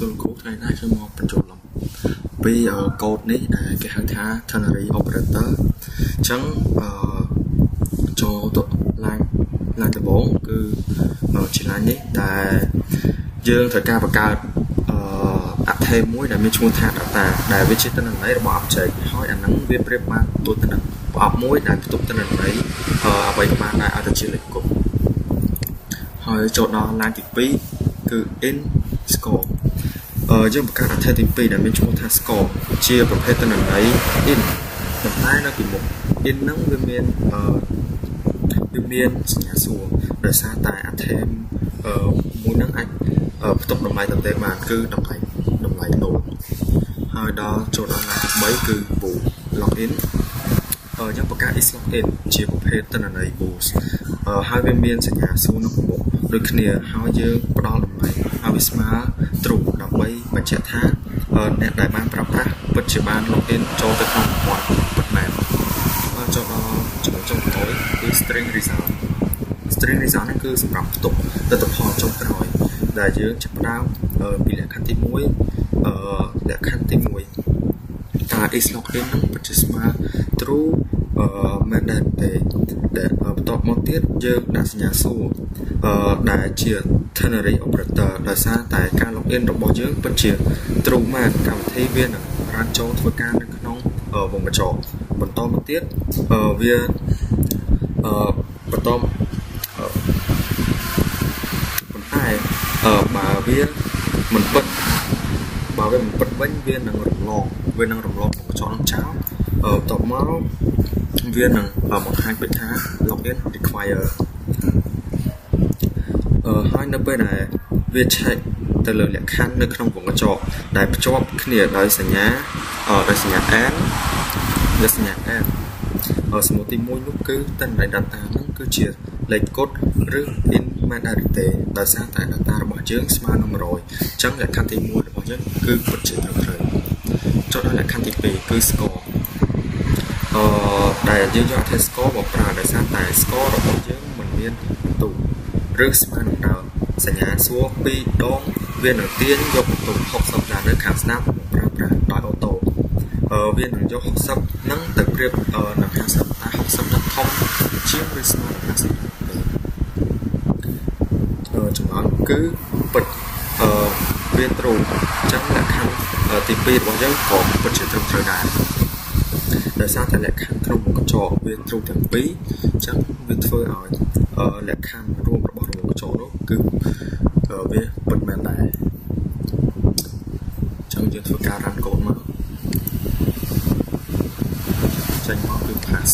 សួរលោកគ្រូថ្ងៃនេះខ្ញុំមកបញ្ចូលពីកូដនេះដែលគេហៅថា ternary operator អញ្ចឹងចូលទៅឡើងដំបូងគឺជាឡើងនេះដែលយើងត្រូវការបង្កើតអត្ថេមួយដែលមានឈ្មោះថា data ដែលវាជាទិន្នន័យរបស់ object ហើយអាហ្នឹងវាប្រៀបបានដូចទៅនឹងប្រអប់មួយដែលផ្ទុកទិន្នន័យអ្វីក៏បានដែរឲ្យទៅជាលេខគត់ហើយចូលដល់ឡើងទី2គឺ in score យើងបង្កើតអត្ថេទី2ដែលមានឈ្មោះថា score ជាប្រភេទទិន្នន័យ in ប៉ុន្តែនៅពីមុខ in ហ្នឹងវាមានសញ្ញាសួរដោយសារតែអត្ថេមួយហ្នឹងអាចផ្ទុកតម្លៃតន្ត្រីបានគឺតម្លៃ0ហើយដល់ចូលដល់ឡើងទី3គឺ bool login យើងបង្កើត is login ជាប្រភេទទិន្នន័យ boost ហើយវាមានសញ្ញាសួរនៅពីមុខដូចគ្នាហើយយើងផ្ដល់តម្លៃឲ្យវាស្មើ true ដើម្បីបញ្ជាក់ថាអ្នកដែលបានប្រើប្រាស់ពិតជាបាន login ចូលទៅក្នុងប្រព័ន្ធពិតមែនចូលដល់ចំណុចចុងក្រោយគឺ string result នេះគឺសម្រាប់ផ្ទុកលទ្ធផលចុងក្រោយដែលយើងចាប់ផ្ដើមពីលក្ខខណ្ឌទី1លក្ខខណ្ឌទី1ការ is login ហ្នឹងពិតជាស្មើ true មែនដែរទេដែលបន្ទាប់មកទៀតយើងដាក់សញ្ញាសួរដែលជា ternary operator ដោយសារតែការ login របស់យើងពិតជា true មែនកម្មវិធីវានឹងរនចូលធ្វើការនៅក្នុងវងកញ្ចក់បន្តមកទៀតវាបន្តប៉ុន្តែបើវាមិនពិតវិញវានឹងរំលងវងកញ្ចក់នឹងចោលបន្ទាប់មកវានឹងបង្ហាញពេចថា login require ហើយនៅពេលដែលវាឆែកទៅលើលក្ខខណ្ឌនៅក្នុងវងកញ្ចក់ដែលភ្ជាប់គ្នាដោយសញ្ញា and ដោយសញ្ញា and សំណួរទី1នោះគឺទិន្នន័យ data ហ្នឹងគឺជាលេខគត់ឬ in មែនដែរទេដោយសារតែ data របស់យើងស្មើនឹង100អញ្ចឹងលក្ខខណ្ឌទី1របស់យើងគឺពិតជាត្រឹមត្រូវចូលដល់លក្ខខណ្ឌទី2គឺ score ដែលយើងយកអត្ថេ score មកប្រើដោយសារតែ score របស់យើងមិនមានបន្ទុកឬស្មើនឹងដើមសញ្ញាសួរ2ដងវានឹងទាញយកបន្ទុក60ដែលនៅខាងស្ដាំមកប្រើប្រាស់ដោយអូតូវានឹងយក60ហ្នឹងទៅប្រៀបនឹង50តែ60នឹងធំជាងឬស្មើនឹង50ចំណងគឺពិតវា true អញ្ចឹងលក្ខខណ្ឌទី2របស់យើងក៏ពិតជាត្រឹមត្រូវដែរដោយសារតែលក្ខខណ្ឌក្នុងវងកញ្ចក់វា true ទាំងពីរអញ្ចឹងវាធ្វើឲ្យលក្ខខណ្ឌរួមរបស់វងកញ្ចក់នោះគឺវាពិតមែនដែរអញ្ចឹងយើងធ្វើការ run code មកចេញមកគឺ pass